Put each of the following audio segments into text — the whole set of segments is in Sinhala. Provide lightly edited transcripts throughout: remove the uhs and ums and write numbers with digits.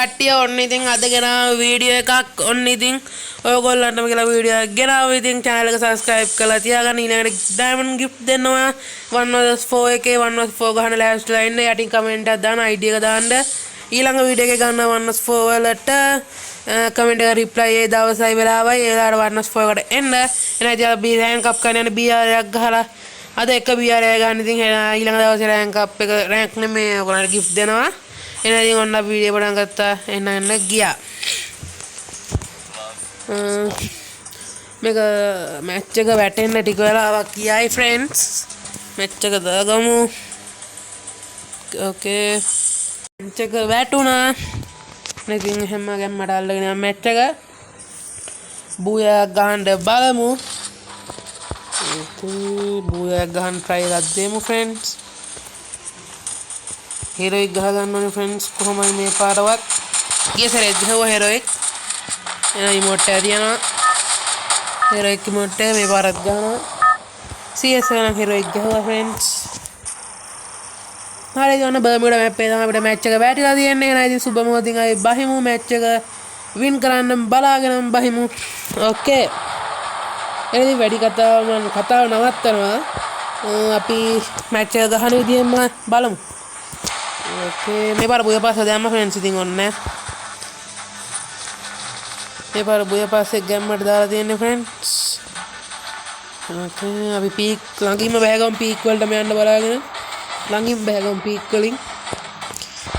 කට්ටිය ඔන්න ඉතින් අද ගෙනාව වීඩියෝ එකක් ඔන්න ඉතින් ඔයගොල්ලන්ටම කියලා වීඩියෝ එකක් ගෙනාව ඉතින් channel එක subscribe කරලා තියාගන්න ඊළඟට diamond gift දෙනවා 1/4 එකේ 1/4 ගහන ලෑස්තිලා ඉන්න යටින් comment එකක් දාන්න ID එක දාන්න ඊළඟ වීඩියෝ එකේ ගන්න 1/4 වලට comment එක reply ඒ දවසයි වෙලාවයි ඒලාට 1/4 එකට එන්න එන ඉතින් B rank up කරන්න යන BR එකක් ගහලා අද එක BR එක ගන්න ඉතින් ඊළඟ දවසේ rank up එක rank නෙමෙයි ඔයගොල්ලන්ට gift දෙනවා එන ඉතින් ඔන්න වීඩියෝ පටන් ගත්තා එන්න ගියා මේක මැච් එක වැටෙන්න ටික වෙලාවක් ගියයි friends මැච් එක දාගමු ඕකේ මැච් එක වැටුණා ඉතින් හැම ගැම්මට අල්ලගෙන යන මැච් එක බූයක් ගහන්න බලමු බූයක් ගහන්න try එකක් දෙමු friends heroic ගහ ගන්න ඕනේ friends කොහොමයි මේ පාරවත් ගිය සැරේ ගහුවා heroic එන emote එක තියනවා heroic emote එක මේ පාරත් ගහනවා CS එක නම් heroic ගහුවා friends හරි ඔන්න බර්මියුඩා මැප් එකේ තමයි අපිට මැච් එක වැටිලා තියෙන්නේ එහෙනම් ඉතින් සුබ මොහොතින් ආයි බහිමු මැච් එක වින් කරන්න බලාගෙන බහිමු ඕකේ එහෙනම් වැඩි කතාව නවත්තනවා අපි මැච් එක ගහන විදිහෙන්ම බලමු ओके मैं बार बुया पास आया मैं फ्रेंड्स इतिंग ऑन ने मैं बार बुया पास एक गेम में डाल दिए ने फ्रेंड्स ओके अभी पीक लंगी में बहेगा पीक वर्ल्ड में अंडर बड़ा गया लंगी में बहेगा पीक कलिंग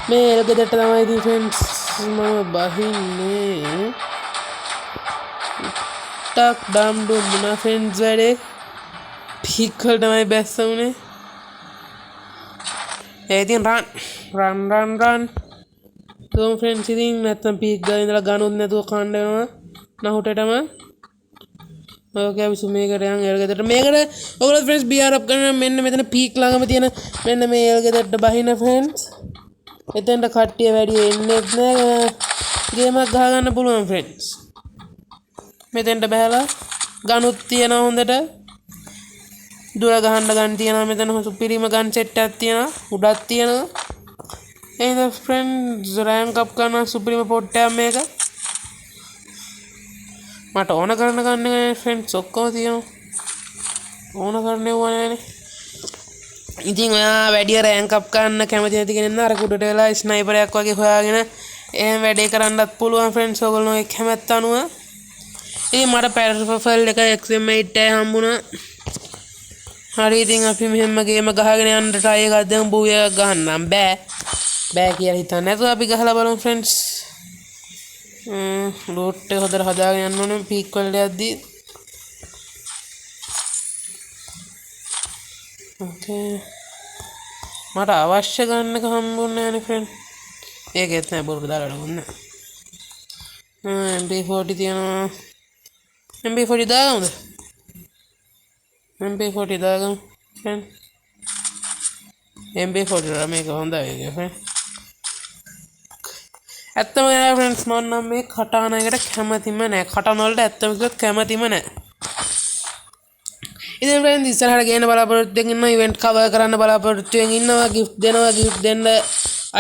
मैं लगे देता हूँ इधर फ्रेंड्स मैं बाही ने टक डाम डू मुना फ्रेंड्स वाले पीक वर्ल्ड में बेस्ट होने ඉතින් run තුන් ෆ්‍රෙන්ඩ්ස් ඉතින් නැත්තම් පීක් ගාලා ඉඳලා ගනුත් නැතුව කන්න වෙනවා නහුටටම ඕකේ අපි සුමේකට යන් එල්ගෙදරට මේකට ඔයගොල්ලෝ ෆ්‍රෙන්ඩ්ස් BR අප් කරන මෙන්න මෙතන පීක් ළඟම තියෙන මෙන්න මේ එල්ගෙදරට බහින ෆ්‍රෙන්ඩ්ස් එතෙන්ට කට්ටිය වැඩි එන්නේ නැහැ ගේමක් ගහ ගන්න පුළුවන් ෆ්‍රෙන්ඩ්ස් මෙතෙන්ට බහලා ගනුත් තියෙනවා හොඳට දුර ගහන්න තියෙනවා මෙතන සුපිරිම ගන් සෙට් එකක් තියෙනවා උඩක් තියෙනවා එහෙනම් ෆ්‍රෙන්ඩ්ස් රෑන්ක් අප් කරන සුපිරිම පොට් එකක් මේක මට ඕන කරන ගන්න ෆ්‍රෙන්ඩ්ස් ඔක්කොම තියෙනවා ඕන කරන්නේ ඕනෑනේ ඉතින් ඔයා වැඩි රෑන්ක් අප් කරන්න කැමති නැති කෙනෙක් නම් අර කුඩට වෙලා ස්නයිපරයක් වගේ හොයාගෙන එහෙම වැඩේ කරන්නත් පුළුවන් ෆ්‍රෙන්ඩ්ස් ඔයගොල්ලෝ ඒ කැමැත්ත අනුව ඉතින් මට පැරෆල් එක XM8 එක හම්බුණා හරි ඉතින් අපි මෙහෙම ගේම ගහගෙන යන්න try එකක් දෙමු බූයක් ගහන්නම් බෑ කියලා හිතන්නේ නැතුව අපි ගහලා බලමු friends ලෝට් එක හොදට හදාගෙන යන්න ඕනේ පීක් වලට යද්දි ඕකේ මට අවශ්‍ය ගන්න එක හම්බුන්නේ නැනේ friend ඒකෙත් නෑ බොරු දාලා ගන්න MP40 තියෙනවා MP40 දාගමුද MP40 දාගමු friend MP40 මේක හොඳයි ඒක friend ඇත්තම නෑ friends මම නම් මේ කටාන එකට කැමතිම නෑ කටාන වලට ඇත්තම කිව්වොත් කැමතිම නෑ ඉතින් friends ඉස්සරහට ගේන බලාපොරොත්තුෙන් ඉන්න ඉවෙන්ට් කවර් කරන්න බලාපොරොත්තුෙන් ඉන්නවා gift දෙනවා gift දෙන්න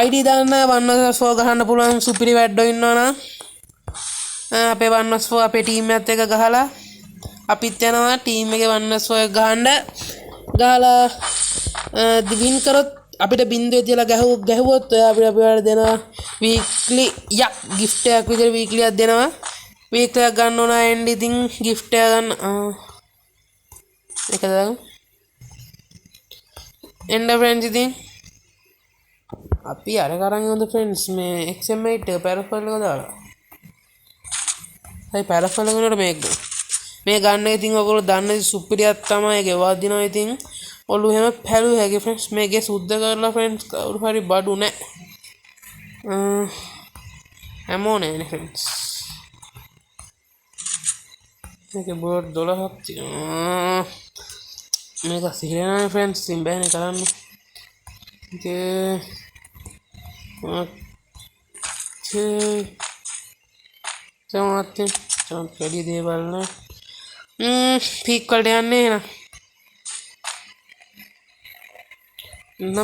ID දාන්න 1/4 ගහන්න පුළුවන් සුපිරි වැඩෝ ඉන්නවනම් අපේ 1/4 අපේ ටීම් එකත් එක්ක ගහලා අපිත් යනවා ටීම් එකේ 1/4 ගහලා වින් කරොත් අපිට බින්දුවේ තියලා ගැහුවොත් අපිට දෙනවා වීක්ලි gift එකක් විදිහට වීක්ලි එකක් දෙනවා වීක්ලි එකක් ගන්න ඕන එන්ඩ් ඉතින් gift එක ගන්න ඒක දාගමු එන්ඩ් ෆ්‍රෙන්ඩ්ස් ඉතින් අපි අර කරන් යමුද ෆ්‍රෙන්ඩ්ස් මේ XM8 එක පැරෆල් එක දාලා හයි පැරෆල් එක නේද මේක මේ ගන්න ඉතින් ඔයගොල්ලෝ දන්නේ සුපිරියක් තමයි ඒක වදිනවා ඉතින් ඔලු හැම පැලු හැකි ෆ්‍රෙන්ඩ්ස් මේකේ සුද්ධ කරලා ෆ්‍රෙන්ඩ්ස් කවුරු හරි බඩු නැහැ හැමෝනේ නේ ෆ්‍රෙන්ඩ්ස් මේකේ බෝඩ් 12ක් තියෙනවා මේක සිහිනනේ ෆ්‍රෙන්ඩ්ස් ඉතින් බෑනේ කරන්න ඉතින් චොන් කැඩි දේවල් නේ පීක් වලට යන්නේ එහෙනම්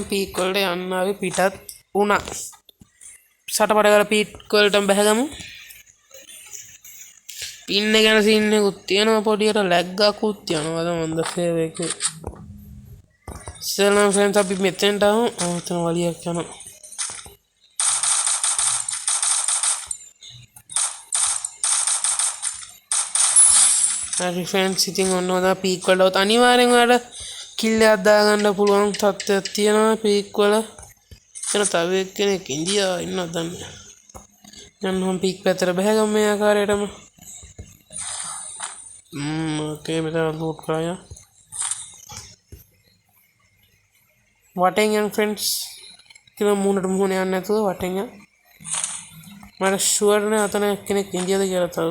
පීක් වලට යන්න ආවේ පිටත් වුණා සටපට කරලා පීට් වලටම බහගමු. පින්න ගැන සීන් එකකුත් තියෙනවා පොඩියට ලැග් එකකුත් යනවාද මන්ද සේව් එකේ. සෙල්ලම් ෆ්‍රෙන්ඩ්ස් අපි මෙතෙන්ට ආවම ආතන වලියක් යනවා. හරි ෆ්‍රෙන්ඩ්ස් ඉතින් ඔන්න ඔයා පීක් වලට අනිවාර්යෙන් ඔයාලට කිල් එකක් දාගන්න පුළුවන් තත්ත්වයක් තියෙනවා පීක් වල. එතන තව එක්කෙනෙක් ඉන්දියාව ඉන්නවද දන්නේ. යන්න මම පීක් පැත්තට බහගමු මේ ආකාරයටම. ओके मेरा लूट कराया वाटेंगे फ्रेंड्स कि मूनट मुहने आने तो वाटेंगे मेरा शुअर ने आता ने किने इंडिया दे गया था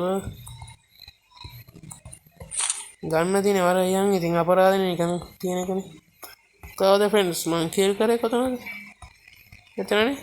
गन दिन वाला यांग इतिंग अपराध नहीं करना तीन कने तो फ्रेंड्स मन खेल करे को तो इतना नहीं